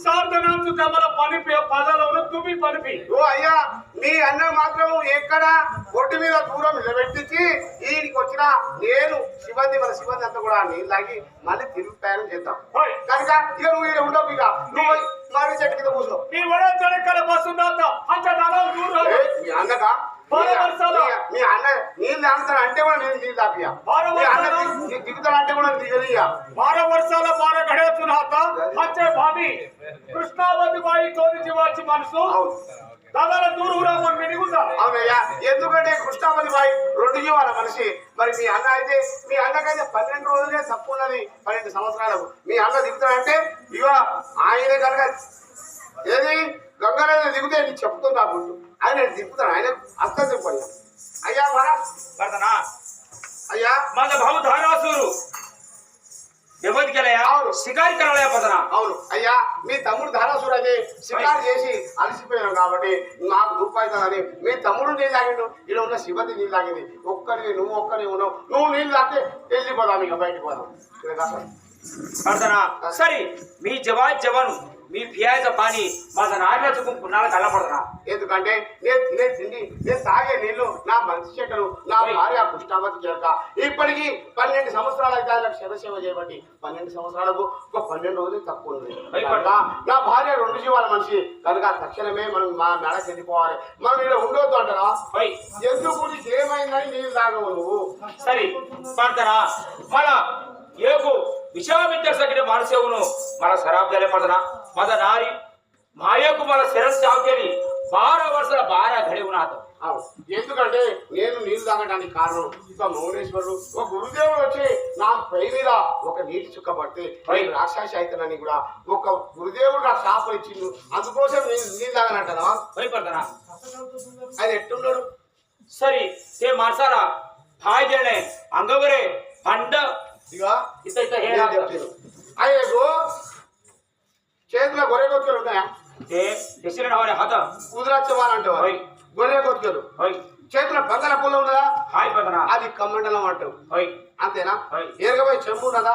సాధనాంశ కమల పనిపి పదాలను తుమి పనిపి ఓ అయ్యా నీ అన్న మాత్రం ఎక్కడ ఒడ్డు మీద దూరం నిలబెట్టించి ఈడికి వచ్చిన నేను శివంది మన శివంది అంతా కూడా నీళ్ళు తాగి మళ్ళీ తిరిగి ప్రయాణం చేద్దాం కనుక ఇక నువ్వు ఇక్కడ ఉండవు ఇక నువ్వు మరి చెట్టు కింద కూర్చో నీ వడ చెడకల బస్సుందంత అంత దళాలు దూరం మీ అన్నగా మీ అన్న నీళ్ళు తాగుతాను అంటే కూడా నేను నీళ్ళు తాపియా దిగుతాను అంటే కూడా దిగలియా 12 వర్షాల 12 గడేస్తున్నాత వచ్చే భావి కృష్ణావతి బాయి తోడిచి వచ్చి మనసు దాదాల దూరం మనం మినిగుందా అవునయ్యా ఎందుకంటే కృష్ణావతి బాయి 2 జీవాల మనిషి మరి మీ అన్న అయితే మీ అన్నకైతే 12 రోజులే తప్పు ఉన్నది 12 సంవత్సరాలకు మీ అన్న దిగుతాడంటే ఇక ఆయనే కనుక ఏది గంగానది దిగుతే నీకు చెప్తున్నా పుట్టు ఆయన దిగుతాడు ఆయన అర్థం చెప్పాడు అయ్యా మరా అయ్యా మన భావు ధారాసురు ఎవరికెళ్ళయా షికారి కరాలయా పదనా అవును అయ్యా మీ తమ్ముడు ధారాసురు అయితే షికారు చేసి అలసిపోయాం కాబట్టి నాకు రూపాయితోని మీ తమ్ముడు నీళ్ళు తాగిండు ఇలా ఉన్న శివతి నీళ్ళు తాగింది ఒక్కరిని నువ్వు ఒక్కరిని ఉన్నావు నువ్వు నీళ్ళు తాగితే వెళ్ళిపోదాం ఇక బయటకు పోదాం పడతానా సరే మీ జవాను మీ పియాజ పాని माझा నాయన చుకుంటున్నాను కళ్ళపడరా ఎందుకంటే నేను తినే తిండి నేను తాగే నీళ్లు నా మంచి చెక్కలు నా భార్య కృష్ణావతి చేరక ఇప్పటికీ 12 సంవత్సరాలు అయితే నాకు శివసేవ చేయబట్టి 12 సంవత్సరాలకు ఒక 12 రోజులు తక్కువ ఉంది నా భార్య 2 జీవాల మనిషి కనుక తక్షణమే మనం మా మెడకి వెళ్ళిపోవాలి మనం ఇక్కడ ఉండొద్దు అంటారా ఎందుకు ఏమైందని నీళ్ళు తాగవు నువ్వు సరే పడతారా మన ఏకు विश्वामित्र सगळे माणसेवून मला सराब झाले पडना माझा नारी मायకు మన శరణ చావుకెళ్ళి 12 వర్షాల 12 घडी ఉన్నాత ఎందుకంటే నేను నీళ్ళు తాగడానికి కారణం ఇక మౌనేశ్వరుడు ఒక గురుదేవుడు వచ్చి నా పై మీద ఒక నీటి చుక్క పడితే రాక్షసి అయితేనని కూడా ఒక గురుదేవుడు నాకు శాపం ఇచ్చిండు అందుకోసం నేను నీళ్ళు తాగనంటానా భయపడతానా అది ఎట్టున్నాడు సరే ते माणसाला हाय देणे अंगवरे पंड ఇక అయ్యో చేతిలో గొర్రె కొట్టుకలు ఉన్నాయా కుదిరచ్చవాలంటే గొర్రె కొట్టుకలు చేతిలో బంగాళ పూల ఉన్నదా అది కమండలం అంటావు అంతేనా ఎరగబోయి చెంపు ఉన్నదా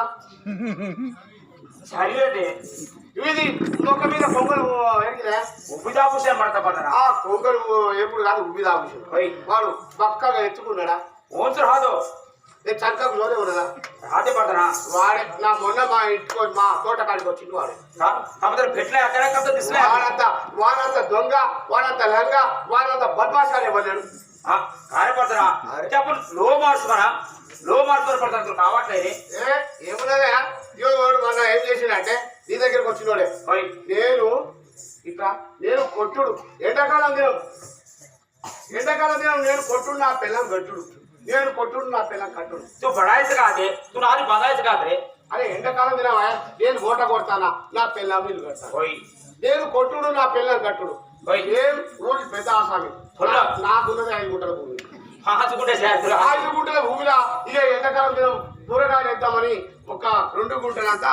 ఇది మొక్క మీద పొంగలు ఎరిగిదా ఉబ్బిదాపుషం పడతా ఆ పొంగలు ఎప్పుడు కాదు ఉబ్బిదాపుషం వాడు పక్కగా ఎత్తుకున్నాడా ఓన్సర్ హాదో చక్కగా లోనే ఉన్నదా అదే పడతానా వాడే నా మొన్న మా ఇంటికి మా తోట కాడికి వచ్చింది వాడు వాడంత దొంగ వాడంత లంగ వాడంత బద్మాషాలు ఇవ్వలేడు కార్యపడతారా అప్పుడు లో మార్చుకొని పడతాను కావట్లేదు ఏమున్నదా వాడు మొన్న ఏం చేసిండే నీ దగ్గరకు వచ్చినోడే నేను ఇట్లా నేను కొట్టుడు ఎండాకాలం దినం నేను కొట్టుడు నా పిల్లం గట్టుడు నేను కొట్టుడు నా పిల్లం కట్టుడు నువ్వు బడాయిస్ కాదే నువ్వు నాది బదాయిస్ కాదే అరే ఎండాకాలం తినవా నేను ఓట కొడతానా నా పిల్లం నీళ్ళు కడతాను నేను కొట్టుడు నా పిల్లం కట్టుడు ఏం ఊరి పెద్ద ఆసామి నాకున్నది 5 గుంటల భూమి 5 గుంటల భూమిలా ఇక ఎండాకాలం దినం కూరగాయలు వేద్దామని ఒక 2 గుంటలంతా